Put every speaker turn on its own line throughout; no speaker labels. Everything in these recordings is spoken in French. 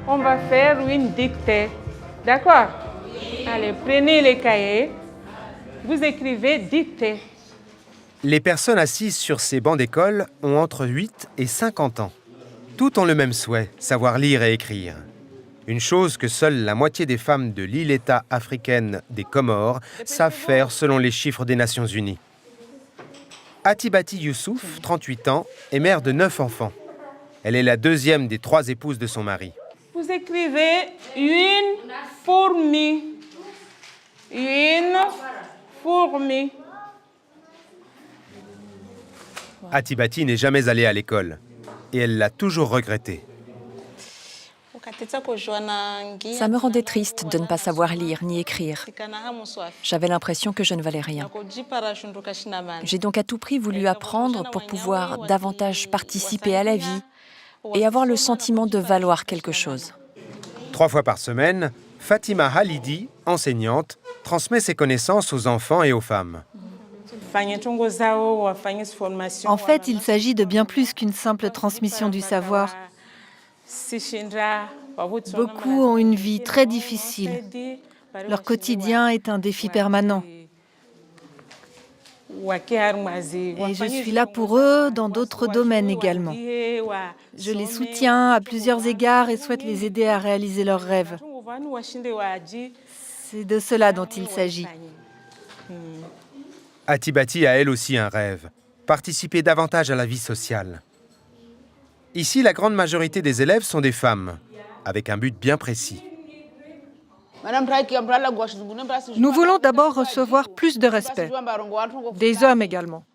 On va faire une dictée. D'accord? Allez, prenez les cahiers. Vous écrivez dictée.
Les personnes assises sur ces bancs d'école ont entre 8 et 50 ans. Toutes ont le même souhait, savoir lire et écrire. Une chose que seule la moitié des femmes de l'île-État africaine des Comores savent faire selon les chiffres des Nations Unies. Atibati Youssouf, 38 ans, est mère de 9 enfants. Elle est la deuxième des 3 épouses de son mari.
Vous écrivez une fourmi. Une fourmi.
Atibati n'est jamais allée à l'école et elle l'a toujours regretté.
Ça me rendait triste de ne pas savoir lire ni écrire. J'avais l'impression que je ne valais rien. J'ai donc à tout prix voulu apprendre pour pouvoir davantage participer à la vie et avoir le sentiment de valoir quelque chose.
3 fois par semaine, Fatima Halidi, enseignante, transmet ses connaissances aux enfants et aux femmes.
En fait, il s'agit de bien plus qu'une simple transmission du savoir. Beaucoup ont une vie très difficile. Leur quotidien est un défi permanent. Et je suis là pour eux dans d'autres domaines également. Je les soutiens à plusieurs égards et souhaite les aider à réaliser leurs rêves. C'est de cela dont il s'agit.
Atibati a elle aussi un rêve, participer davantage à la vie sociale. Ici, la grande majorité des élèves sont des femmes, avec un but bien précis.
Nous voulons d'abord recevoir plus de respect, des hommes également.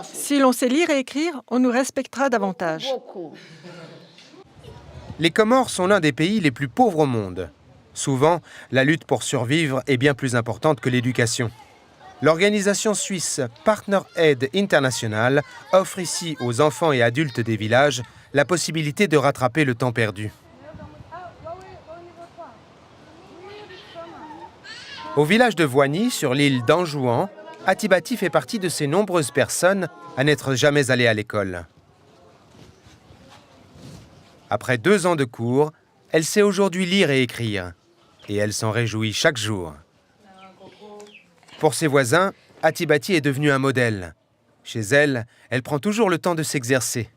Si l'on sait lire et écrire, on nous respectera davantage.
Les Comores sont l'un des pays les plus pauvres au monde. Souvent, la lutte pour survivre est bien plus importante que l'éducation. L'organisation suisse Partner Aid International offre ici aux enfants et adultes des villages la possibilité de rattraper le temps perdu. Au village de Voigny, sur l'île d'Anjouan, Atibati fait partie de ces nombreuses personnes à n'être jamais allées à l'école. Après 2 ans de cours, elle sait aujourd'hui lire et écrire. Et elle s'en réjouit chaque jour. Pour ses voisins, Atibati est devenue un modèle. Chez elle, elle prend toujours le temps de s'exercer.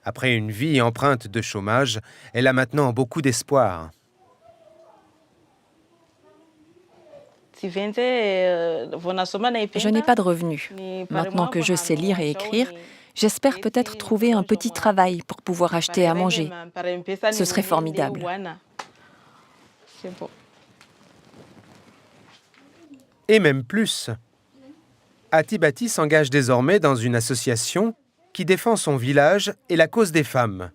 Après une vie empreinte de chômage, elle a maintenant beaucoup d'espoir.
Je n'ai pas de revenus. Maintenant que je sais lire et écrire, j'espère peut-être trouver un petit travail pour pouvoir acheter à manger. Ce serait formidable.
Et même plus. Atibati s'engage désormais dans une association qui défend son village et la cause des femmes.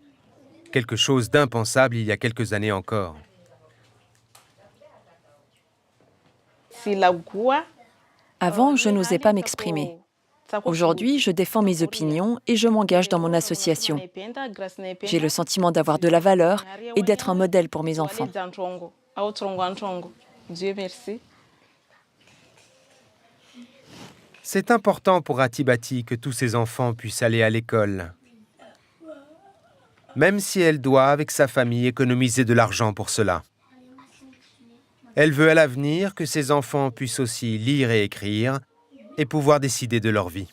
Quelque chose d'impensable il y a quelques années encore.
Avant, je n'osais pas m'exprimer. Aujourd'hui, je défends mes opinions et je m'engage dans mon association. J'ai le sentiment d'avoir de la valeur et d'être un modèle pour mes enfants.
Dieu merci.
C'est important pour Atibati que tous ses enfants puissent aller à l'école. Même si elle doit, avec sa famille, économiser de l'argent pour cela. Elle veut à l'avenir que ses enfants puissent aussi lire et écrire et pouvoir décider de leur vie.